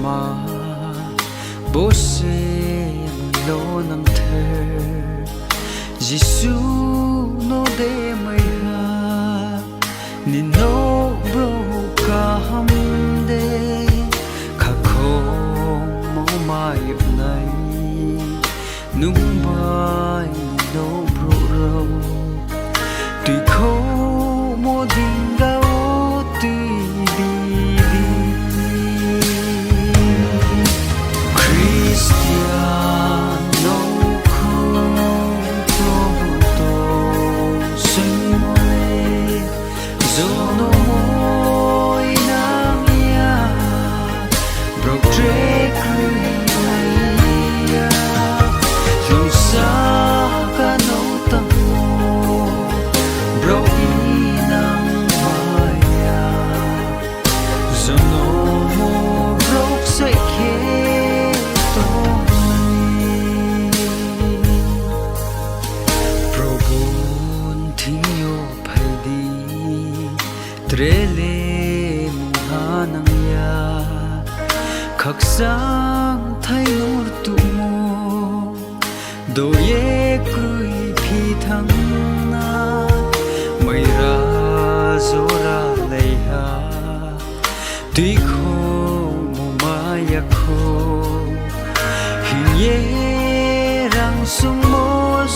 ma bose lo nang ther Gisu no de mai ha ni no bro ka ham de kha kho mo mai nai nung bai no bro ro tùy khô mo ding ga o ti bi bi Christian no khu pro to sing mo le zo no moi nam ya bro tre kri ya lu sa ka no tang bro inang maya zono mo bro sai ke to bro bun thing yo phai di trele muhanang ya khak sang thai nur tu mo do ye kui phi thang na mai ra zora lei ha tùy khô mo maya kho hin ye rang sung mo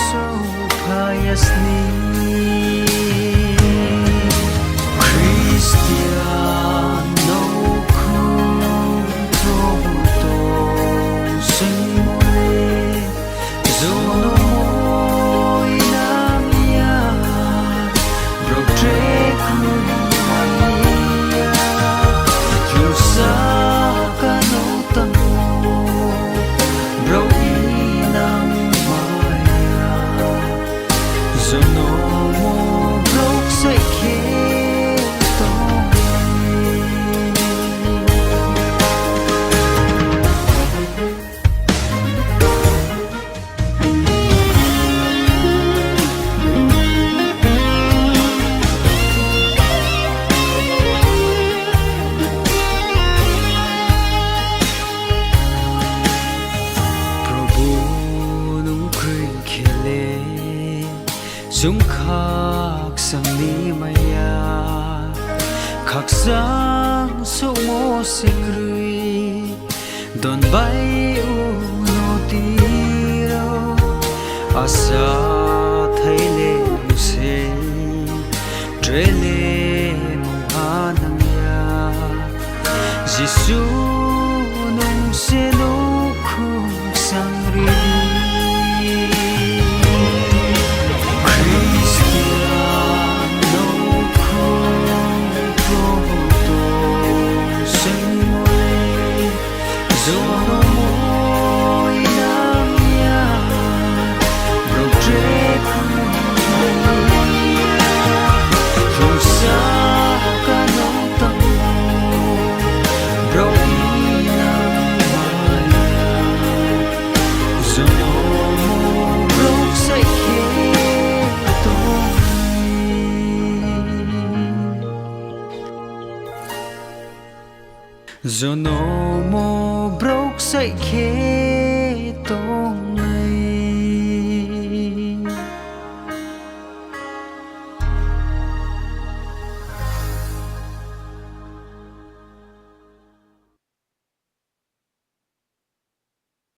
so phayas ni Christian no khu pro to sing mo le zo no moi nam ya bro tre kru ya lu sa ka no tang bro inang maya zo no mo bro sai ke to Zum khak sang ni maya khak sang so mo sikri don bai u no ti ro asa thai le se trele mo hanang ya Gisu nong se no khu sang ri Zono mo broke sai ke tong